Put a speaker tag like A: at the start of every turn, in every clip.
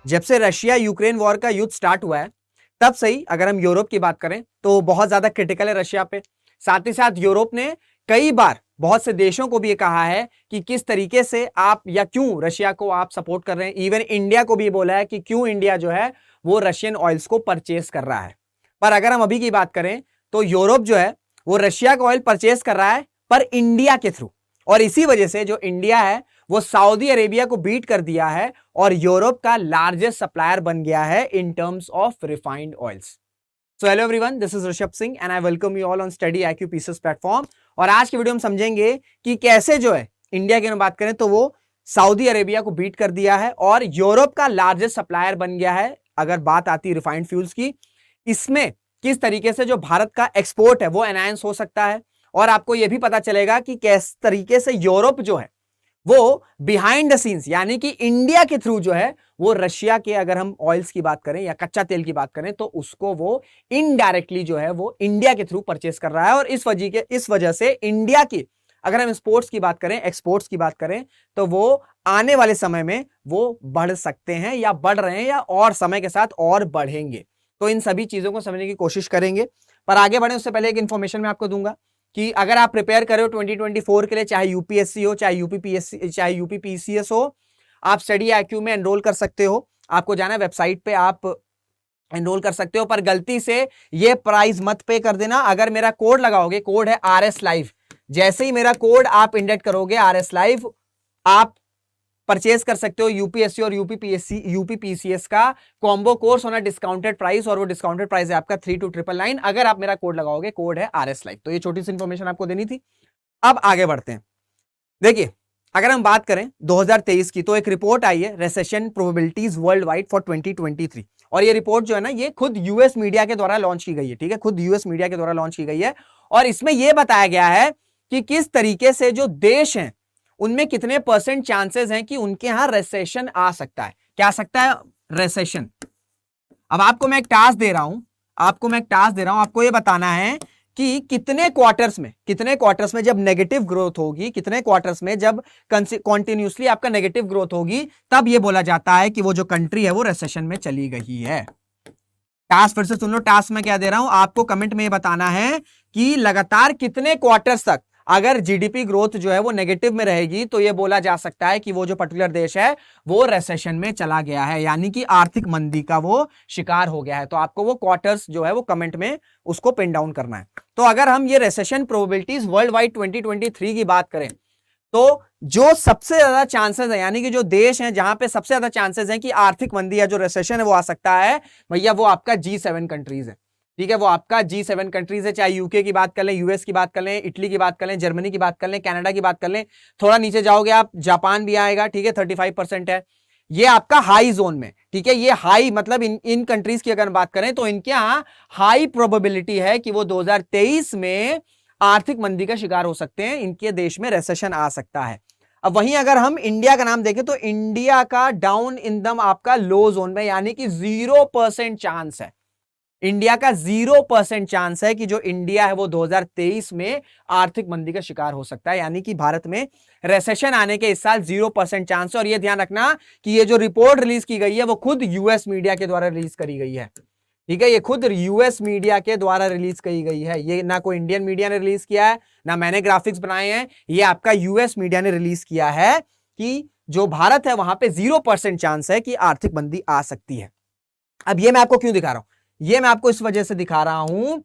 A: जब से Russia Ukraine war का युद्ध स्टार्ट हुआ है तब से ही अगर हम यूरोप की बात करें तो बहुत ज्यादा क्रिटिकल है रशिया पे। साथ ही साथ यूरोप ने कई बार बहुत से देशों को भी ये कहा है कि किस तरीके से आप या क्यों रशिया को आप सपोर्ट कर रहे हैं। इवन इंडिया को भी बोला है कि क्यों इंडिया जो है वो रशियन ऑयल्स को परचेस कर रहा है। पर अगर हम अभी की बात करें तो यूरोप जो है वो रशिया का ऑयल परचेस कर रहा है पर इंडिया के थ्रू, और इसी वजह से जो इंडिया है वो सऊदी अरेबिया को बीट कर दिया है और यूरोप का लार्जेस्ट सप्लायर बन गया है in terms of refined oils. So hello everyone, this is Rishabh Singh and I welcome you all on study IQ pieces platform. और आज की वीडियो में समझेंगे कि कैसे जो है इंडिया की बात करें तो वो सऊदी अरेबिया को बीट कर दिया है और यूरोप का लार्जेस्ट सप्लायर बन गया है। अगर बात आती है रिफाइंड फ्यूल्स की, इसमें किस तरीके से जो भारत का एक्सपोर्ट है वो एनहांस हो सकता है, और आपको यह भी पता चलेगा कि किस तरीके से यूरोप जो है वो बिहाइंड द सीन्स यानी कि इंडिया के थ्रू जो है वो रशिया के, अगर हम ऑयल्स की बात करें या कच्चा तेल की बात करें तो उसको वो इनडायरेक्टली जो है वो इंडिया के थ्रू परचेस कर रहा है। और इस वजह से इंडिया की अगर हम एक्सपोर्ट्स की बात करें, एक्सपोर्ट्स की बात करें तो वो आने वाले समय में वो बढ़ सकते हैं या बढ़ रहे हैं या और समय के साथ और बढ़ेंगे। तो इन सभी चीजों को समझने की कोशिश करेंगे। पर आगे बढ़े उससे पहले एक इंफॉर्मेशन मैं आपको दूंगा कि अगर आप प्रिपेयर कर रहे हो 2024 के लिए, चाहे यूपीएससी हो, चाहे यूपीपीएससी, चाहे यूपीपीसीएस हो, आप स्टडी IQ में एनरोल कर सकते हो। आपको जाना है वेबसाइट पे, आप एनरोल कर सकते हो, पर गलती से ये प्राइस मत पे कर देना। अगर मेरा कोड लगाओगे, कोड है RS लाइव, जैसे ही मेरा कोड आप इंडेट करोगे RS लाइव, आप परचेज कर सकते हो यूपीएससी और यूपीपीसीएस का कॉम्बो कोर्स होना डिस्काउंटेड प्राइस, और वो डिस्काउंटेड प्राइस है आपका 32999 अगर आप मेरा कोड लगाओगे। कोड है RS लाइव। तो ये छोटी सी इंफॉर्मेशन आपको देनी थी। अब आगे बढ़ते हैं। देखिए, अगर हम बात करें 2023 की तो एक रिपोर्ट आई है recession probabilities world wide for 2023, और ये रिपोर्ट जो है ना ये खुद यूएस मीडिया के द्वारा लॉन्च की गई है। ठीक है, खुद यूएस मीडिया के द्वारा लॉन्च की गई है, और इसमें यह बताया गया है कि किस तरीके से जो देश हैं उनमें कितने % चांसेस हैं कि उनके यहां रिसेशन आ सकता है। क्या आ सकता है? रिसेशन। अब आपको मैं एक टास्क दे रहा हूं, आपको यह बताना है कि कितने क्वार्टर्स में जब नेगेटिव ग्रोथ होगी, कितने क्वार्टर्स में जब कंटिन्यूअसली आपका नेगेटिव ग्रोथ होगी, तब यह बोला जाता है कि वो जो कंट्री है वो रिसेशन में चली गई है। टास्क फिर से सुन लो। टास्क में क्या दे रहा हूं आपको, कमेंट में ये बताना है कि लगातार कितने क्वार्टर्स तक अगर जीडीपी ग्रोथ जो है वो नेगेटिव में रहेगी तो ये बोला जा सकता है कि वो जो पर्टिकुलर देश है वो रिसेशन में चला गया है, यानी कि आर्थिक मंदी का वो शिकार हो गया है। तो आपको वो क्वार्टर्स जो है वो कमेंट में उसको पिन डाउन करना है। तो अगर हम ये रिसेशन प्रोबेबिलिटीज वर्ल्ड वाइड 2023 की बात करें तो जो सबसे ज्यादा चांसेस है, यानी कि जो देश हैं जहां पे सबसे ज्यादा चांसेस हैं कि आर्थिक मंदी या जो रिसेशन है वो आ सकता है, भैया वो आपका G7 कंट्रीज है। ठीक है, वो आपका G7 कंट्रीज है। चाहे यूके की बात कर लें, यूएस की बात कर लें, इटली की बात कर लें, जर्मनी की बात कर लें, कनाडा की बात कर लें, थोड़ा नीचे जाओगे आप जापान भी आएगा। ठीक है, 35% है ये आपका हाई जोन में। ठीक है, ये हाई मतलब इन कंट्रीज की अगर बात करें तो इनके यहां हाई प्रोबेबिलिटी है कि वो 2023 में आर्थिक मंदी का शिकार हो सकते हैं, इनके देश में रिसेशन आ सकता है। अब वहीं अगर हम इंडिया का नाम देखें तो इंडिया का डाउन इन दम आपका लो जोन में, यानी कि 0% चांस है। इंडिया का 0% चांस है कि जो इंडिया है वो 2023 में आर्थिक मंदी का शिकार हो सकता है, यानी कि भारत में रिसेशन आने के इस साल 0% चांस है। और ये ध्यान रखना कि ये जो रिपोर्ट रिलीज की गई है वो खुद यूएस मीडिया के द्वारा रिलीज करी गई है। ठीक है, ये खुद यूएस मीडिया के द्वारा रिलीज की गई है, ये ना कोई इंडियन मीडिया ने रिलीज किया है, ना मैंने ग्राफिक्स बनाए हैं, ये आपका यूएस मीडिया ने रिलीज किया है कि जो भारत है वहां पे 0% चांस है कि आर्थिक मंदी आ सकती है। अब ये मैं आपको क्यों दिखा रहा हूं? ये मैं आपको इस वजह से दिखा रहा हूं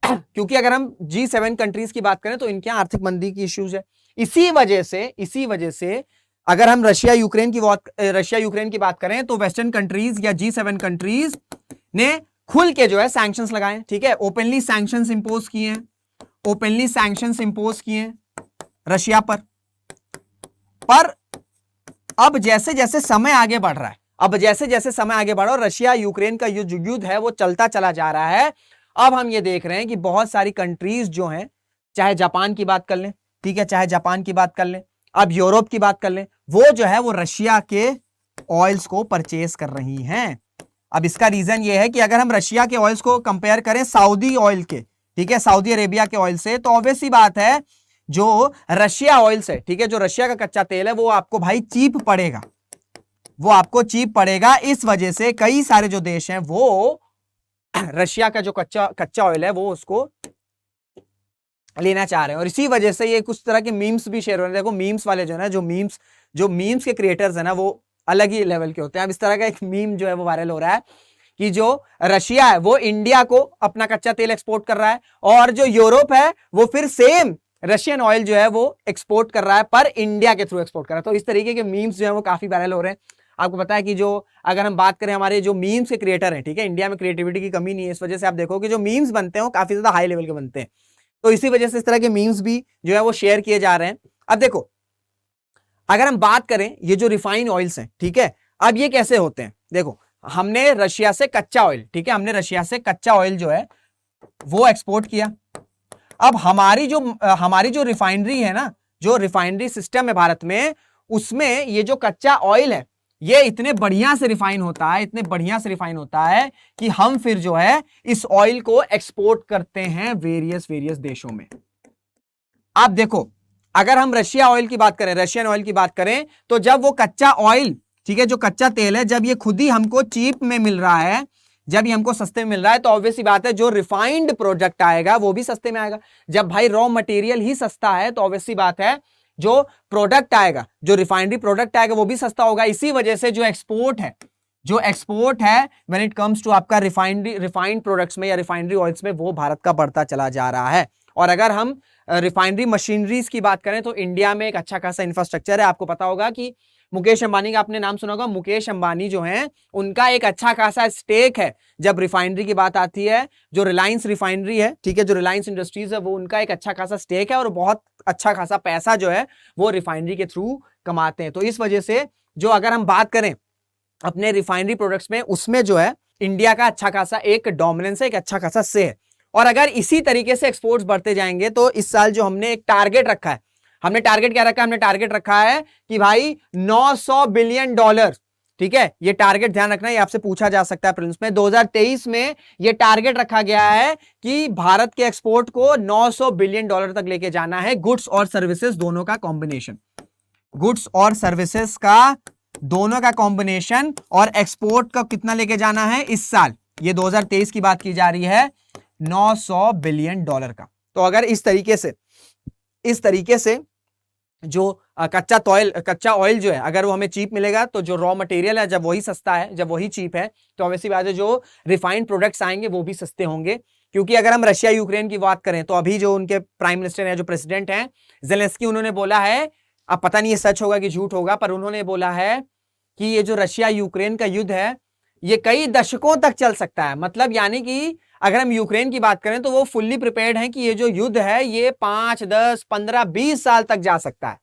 A: क्योंकि अगर हम G7 कंट्रीज की बात करें तो इनके आर्थिक मंदी की इश्यूज है। इसी वजह से अगर हम रशिया यूक्रेन की बात करें तो वेस्टर्न कंट्रीज या G7 कंट्रीज ने खुल के जो है सैंक्शंस लगाए। ठीक है, ओपनली सैंक्शंस इंपोज किए रशिया पर अब जैसे जैसे समय आगे बढ़ रहा है, और रशिया यूक्रेन का युद्ध है वो चलता चला जा रहा है, अब हम ये देख रहे हैं कि बहुत सारी कंट्रीज जो हैं, चाहे जापान की बात कर लें, ठीक है, चाहे जापान की बात कर लें, अब यूरोप की बात कर लें, वो जो है वो रशिया के ऑयल्स को परचेज कर रही हैं। अब इसका रीजन ये है कि अगर हम रशिया के ऑयल्स को कंपेयर करें सऊदी ऑयल के, ठीक है, सऊदी अरेबिया के ऑयल से, तो ऑब्वियस सी बात है जो रशिया ऑयल से, ठीक है, जो रशिया का कच्चा तेल है वो आपको भाई चीप पड़ेगा। वो आपको चीप पड़ेगा। इस वजह से कई सारे जो देश हैं वो रशिया का जो कच्चा ऑयल है वो उसको लेना चाह रहे हैं, और इसी वजह से ये कुछ तरह के मीम्स भी शेयर हो रहे हैं। देखो मीम्स वाले जो है ना, जो मीम्स के क्रिएटर्स है ना, वो अलग ही लेवल के होते हैं। अब इस तरह का एक मीम जो है वो वायरल हो रहा है कि जो रशिया है वो इंडिया को अपना कच्चा तेल एक्सपोर्ट कर रहा है, और जो यूरोप है वो फिर सेम रशियन ऑयल जो है वो एक्सपोर्ट कर रहा है, पर इंडिया के थ्रू एक्सपोर्ट कर रहा है। तो इस तरीके के मीम्स जो है वो काफी वायरल हो रहे हैं। आपको पता है कि जो अगर हम बात करें हमारे जो मीम्स के क्रिएटर हैं, ठीक है, इंडिया में क्रिएटिविटी की कमी नहीं है, इस वजह से आप देखो कि जो मीम्स बनते हैं वो काफी ज्यादा हाई लेवल के बनते हैं। तो इसी वजह से इस तरह के मीम्स भी जो है वो शेयर किए जा रहे हैं। अब देखो, अगर हम बात करें ये जो रिफाइंड ऑयल्स हैं, ठीक है, अब ये कैसे होते हैं। देखो, हमने रशिया से कच्चा ऑयल, ठीक है, हमने रशिया से कच्चा ऑयल जो है वो एक्सपोर्ट किया। अब हमारी जो रिफाइनरी है ना, जो रिफाइनरी सिस्टम है भारत में, उसमें ये जो कच्चा ऑयल है ये इतने बढ़िया से रिफाइन होता है, इतने बढ़िया से रिफाइन होता है कि हम फिर जो है इस ऑयल को एक्सपोर्ट करते हैं वेरियस देशों में। आप देखो, अगर हम रशिया ऑयल की बात करें, रशियन ऑयल की बात करें, तो जब वो कच्चा ऑयल, ठीक है, जो कच्चा तेल है, जब ये खुद ही हमको चीप में मिल रहा है, जब ये हमको सस्ते में मिल रहा है, तो ऑब्वियस सी बात है जो रिफाइंड प्रोडक्ट आएगा वो भी सस्ते में आएगा। जब भाई रॉ मटेरियल ही सस्ता है तो ऑब्वियस सी बात है जो प्रोडक्ट आएगा, जो रिफाइनरी प्रोडक्ट आएगा वो भी सस्ता होगा। इसी वजह से जो एक्सपोर्ट है व्हेन इट कम्स टू आपका रिफाइंड प्रोडक्ट्स में या रिफाइनरी ऑयल्स में, वो भारत का बढ़ता चला जा रहा है। और अगर हम रिफाइनरी मशीनरीज की बात करें तो इंडिया में एक अच्छा खासा इंफ्रास्ट्रक्चर है। आपको पता होगा कि मुकेश अंबानी का आपने नाम सुना होगा, मुकेश अंबानी जो हैं उनका एक अच्छा खासा स्टेक है जब रिफाइनरी की बात आती है। जो रिलायंस रिफाइनरी है, ठीक है, जो रिलायंस इंडस्ट्रीज है, वो उनका एक अच्छा खासा स्टेक है और बहुत अच्छा खासा पैसा जो है वो रिफाइनरी के थ्रू कमाते हैं। तो इस वजह से जो अगर हम बात करें अपने रिफाइनरी प्रोडक्ट्स में, उसमें जो है इंडिया का अच्छा खासा एक डोमिनेंस है, एक अच्छा खासा से है। और अगर इसी तरीके से एक्सपोर्ट्स बढ़ते जाएंगे तो इस साल जो हमने एक टारगेट रखा है, हमने टारगेट क्या रखा है, हमने टारगेट रखा है कि भाई $900 बिलियन, ठीक है, ये टारगेट ध्यान रखना, ये आपसे पूछा जा सकता है प्रीलिम्स में। 2023 में ये टारगेट रखा गया है कि भारत के एक्सपोर्ट को $900 बिलियन तक लेके जाना है, गुड्स और सर्विसेज दोनों का कॉम्बिनेशन, गुड्स और सर्विसेज का दोनों का कॉम्बिनेशन। और एक्सपोर्ट का कितना लेके जाना है इस साल, ये 2023 की बात की जा रही है, $900 बिलियन का। तो अगर इस तरीके से जो कच्चा ऑयल जो है अगर वो हमें चीप मिलेगा, तो जो रॉ मटेरियल है जब वही सस्ता है, जब वही चीप है, तो ऑब्वियसली बात है जो रिफाइंड प्रोडक्ट्स आएंगे वो भी सस्ते होंगे। क्योंकि अगर हम रशिया यूक्रेन की बात करें तो अभी जो उनके प्राइम मिनिस्टर है, जो प्रेसिडेंट हैं ज़ेलेंस्की, उन्होंने बोला है, अब पता नहीं ये सच होगा कि झूठ होगा, पर उन्होंने बोला है कि ये जो रशिया यूक्रेन का युद्ध है ये कई दशकों तक चल सकता है। मतलब यानी कि अगर हम यूक्रेन की बात करें तो वो फुल्ली प्रिपेयर्ड हैं कि ये जो युद्ध है ये 5, 10, 15, 20 साल तक जा सकता है।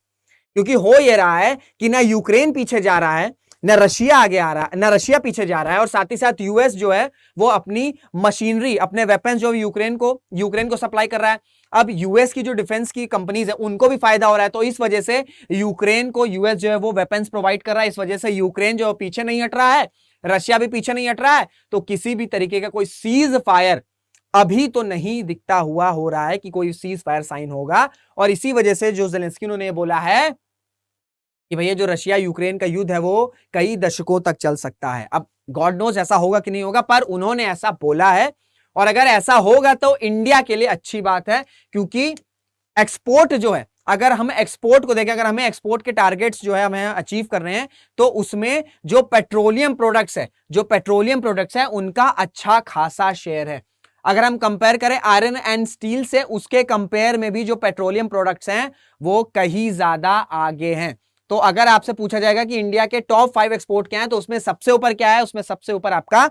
A: क्योंकि हो ये रहा है कि ना यूक्रेन पीछे जा रहा है, ना रशिया आगे आ रहा है, ना रशिया पीछे जा रहा है, और साथ ही साथ यूएस जो है वो अपनी मशीनरी, अपने वेपन्स जो यूक्रेन को सप्लाई कर रहा है। अब यूएस की जो डिफेंस की कंपनीज है उनको भी फायदा हो रहा है, तो इस वजह से यूक्रेन को यूएस जो है वो वेपन्स प्रोवाइड कर रहा है। इस वजह से यूक्रेन जो पीछे नहीं हट रहा है, रशिया भी पीछे नहीं हट रहा है। तो किसी भी तरीके का कोई सीज फायर अभी तो नहीं दिखता हुआ हो रहा है कि कोई सीज फायर साइन होगा। और इसी वजह से जो ज़ेलेंस्की ने बोला है कि भैया जो रशिया यूक्रेन का युद्ध है वो कई दशकों तक चल सकता है। अब गॉड नोज ऐसा होगा कि नहीं होगा, पर उन्होंने ऐसा बोला है। और अगर ऐसा होगा तो इंडिया के लिए अच्छी बात है, क्योंकि एक्सपोर्ट जो है, अगर हम एक्सपोर्ट को देखें, अगर हमें एक्सपोर्ट के टारगेट्स जो है हमें अचीव कर रहे हैं, तो उसमें जो पेट्रोलियम प्रोडक्ट्स है उनका अच्छा खासा शेयर है। अगर हम कंपेयर करें आयरन एंड स्टील से, उसके कंपेयर में भी जो पेट्रोलियम प्रोडक्ट्स हैं वो कहीं ज्यादा आगे हैं। तो अगर आपसे पूछा जाएगा कि इंडिया के टॉप 5 एक्सपोर्ट क्या है, तो उसमें सबसे ऊपर क्या है, उसमें सबसे ऊपर आपका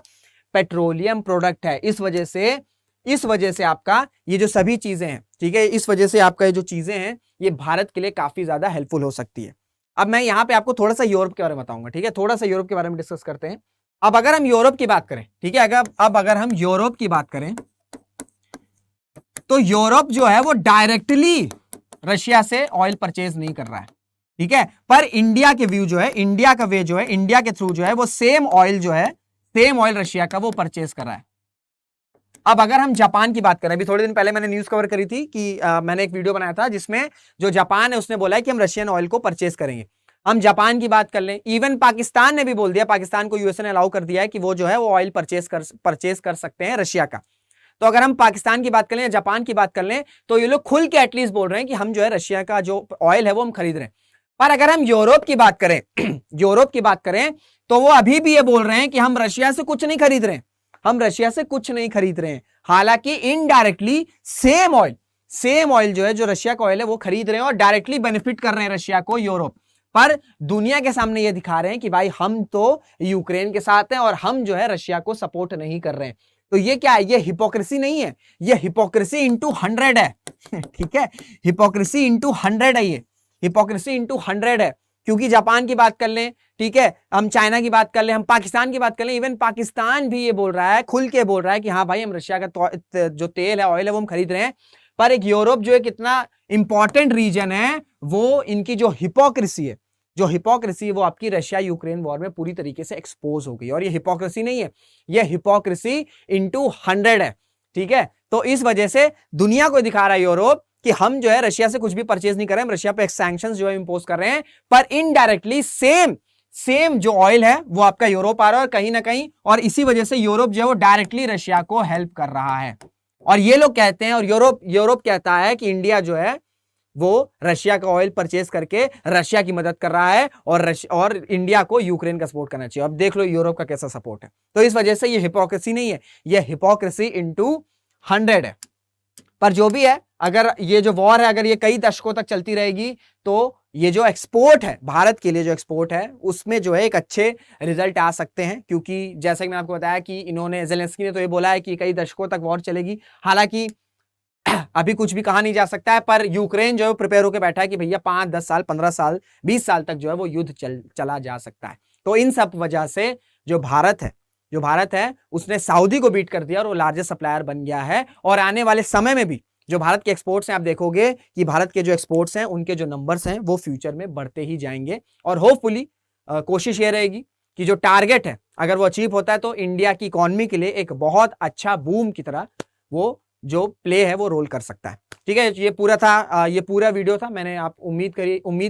A: पेट्रोलियम प्रोडक्ट है। इस वजह से आपका ये जो सभी चीजें हैं, ठीक है, इस वजह से आपका ये जो चीजें हैं ये भारत के लिए काफी ज्यादा हेल्पफुल हो सकती है। अब मैं यहां पे आपको थोड़ा सा यूरोप के बारे में बताऊंगा, ठीक है, थोड़ा सा यूरोप के बारे में डिस्कस करते हैं। अब अगर हम यूरोप की बात करें, ठीक है, अगर हम यूरोप की बात करें तो यूरोप जो है वो डायरेक्टली रशिया से ऑयल परचेज नहीं कर रहा है, ठीक है, पर इंडिया के व्यू जो है, इंडिया का वे जो है, इंडिया के थ्रू जो है वो सेम ऑयल रशिया का वो परचेज कर रहा है। अब अगर हम जापान की बात करें, अभी थोड़े दिन पहले मैंने न्यूज कवर करी थी कि मैंने एक वीडियो बनाया था जिसमें जो जापान है उसने बोला है कि हम रशियन ऑयल को परचेज करेंगे। हम जापान की बात कर लें, इवन पाकिस्तान ने भी बोल दिया, पाकिस्तान को यूएसए ने अलाउ कर दिया है कि वो जो है वो ऑयल परचेज कर सकते हैं रशिया का। तो अगर हम पाकिस्तान की बात कर लें या जापान की बात कर लें तो ये लोग खुल के एटलीस्ट बोल रहे हैं कि हम जो है रशिया का जो ऑयल है वो हम खरीद रहे हैं। पर अगर हम यूरोप की बात करें यूरोप की बात करें तो वो अभी भी ये बोल रहे हैं कि हम रशिया से कुछ नहीं खरीद रहे हैं, हम रशिया से कुछ नहीं खरीद रहे हैं। हालांकि इनडायरेक्टली सेम ऑयल जो है, जो रशिया का ऑयल है वो खरीद रहे हैं और डायरेक्टली बेनिफिट कर रहे हैं रशिया को यूरोप। पर दुनिया के सामने ये दिखा रहे हैं कि भाई हम तो यूक्रेन के साथ हैं और हम जो है रशिया को सपोर्ट नहीं कर रहे हैं। तो ये क्या है? ये हिपोक्रेसी नहीं है, ये हिपोक्रेसी इंटू 100 है। ठीक है, हिपोक्रेसी इंटू 100 है, ये हिपोक्रेसी इंटू 100 है। क्योंकि जापान की बात कर लें, ठीक है, हम चाइना की बात कर लें, हम पाकिस्तान की बात कर लें, इवन पाकिस्तान भी ये बोल रहा है, खुल के बोल रहा है कि हाँ भाई हम रशिया का जो तेल है, ऑयल है वो हम खरीद रहे हैं। पर एक यूरोप जो एक इतना इंपॉर्टेंट रीजन है, वो इनकी जो हिपोक्रेसी है, जो हिपोक्रेसी वो आपकी रशिया यूक्रेन वॉर में पूरी तरीके से एक्सपोज हो गई। और ये हिपोक्रेसी नहीं है, ये हिपोक्रेसी इंटू 100 है। ठीक है, तो इस वजह से दुनिया को दिखा रहा है यूरोप कि हम जो है रशिया से कुछ भी परचेज नहीं कर रहे हैं, हम रशिया पे सैंक्शंस जो है इंपोज कर रहे हैं। पर इनडायरेक्टली सेम जो ऑयल है वो आपका यूरोप आ रहा है और कहीं ना कहीं, और इसी वजह से यूरोप जो है वो डायरेक्टली रशिया को हेल्प कर रहा है। और ये लोग कहते हैं, और यूरोप कहता है कि इंडिया जो है वो रशिया का ऑयल परचेज करके रशिया की मदद कर रहा है और इंडिया को यूक्रेन का सपोर्ट करना चाहिए। अब देख लो यूरोप का कैसा सपोर्ट है। तो इस वजह से ये हिपोक्रेसी नहीं है, ये हिपोक्रेसी इंटू 100 है। पर जो भी है, अगर ये जो वॉर है अगर ये कई दशकों तक चलती रहेगी तो ये जो एक्सपोर्ट है, भारत के लिए जो एक्सपोर्ट है, उसमें जो है एक अच्छे रिजल्ट आ सकते हैं। क्योंकि जैसे कि मैंने आपको बताया कि इन्होंने, ज़ेलेंस्की ने तो ये बोला है कि कई दशकों तक वॉर चलेगी। हालांकि अभी कुछ भी कहा नहीं जा सकता है, पर यूक्रेन जो है प्रिपेयर होकर बैठा है कि भैया 5, 10 साल, 15 साल, 20 साल तक जो है वो युद्ध चला जा सकता है। तो इन सब वजह से जो भारत है उसने सऊदी को बीट कर दिया और वो लार्जेस्ट सप्लायर बन गया है। और आने वाले समय में भी जो भारत के एक्सपोर्ट्स हैं, आप देखोगे कि भारत के जो एक्सपोर्ट्स हैं उनके जो नंबर्स हैं वो फ्यूचर में बढ़ते ही जाएंगे। और होपफुली कोशिश ये रहेगी कि जो टारगेट है अगर वो अचीव होता है तो इंडिया की इकोनॉमी के लिए एक बहुत अच्छा बूम की तरह वो जो प्ले है वो रोल कर सकता है। ठीक है, ये पूरा था, ये पूरा वीडियो था। मैंने आप उम्मीद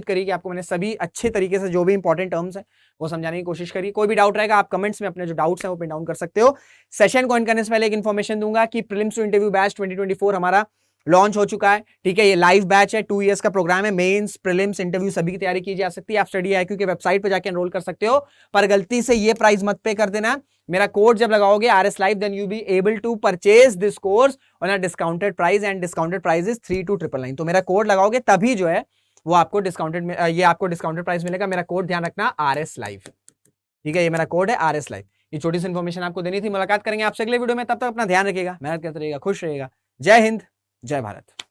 A: करी कि आपको मैंने सभी अच्छे तरीके से जो भी इंपॉर्टेंट टर्म्स है वो समझाने की कोशिश करी। कोई भी डाउट रहेगा आप कमेंट्स में अपने जो डाउट्स हैं वो पिन डाउन कर सकते हो। सेशन को एंड करने से पहले एक इन्फॉर्मेशन दूंगा कि प्रीलिम्स टू इंटरव्यू बैच 2024 हमारा लॉन्च हो चुका है। ठीक है, ये लाइव बैच है, 2 इयर्स का प्रोग्राम है, मेंस, प्रीलिम्स, इंटरव्यू सभी की तैयारी की जा सकती है। आप स्टडी IQ की वेबसाइट पे जाके एनरोल कर सकते हो। पर गलती से ये प्राइस मत पे कर देना। मेरा कोड जब लगाओगे RS Live, then you be able to purchase this course on a discounted price and discounted price is 3299। तो मेरा कोड लगाओगे तभी जो है वो आपको डिस्काउंटेड में ये आपको डिस्काउंटेड प्राइस मिलेगा। मेरा कोड ध्यान रखना, RS Live। ठीक है, ये मेरा कोड है RS Live। ये छोटी सी इन्फॉर्मेशन आपको देनी थी। मुलाकात करेंगे आपसे अगले वीडियो में, तब तक अपना ध्यान रखिएगा, मेहनत करते रहिएगा, खुश रहिएगा। जय हिंद, जय भारत।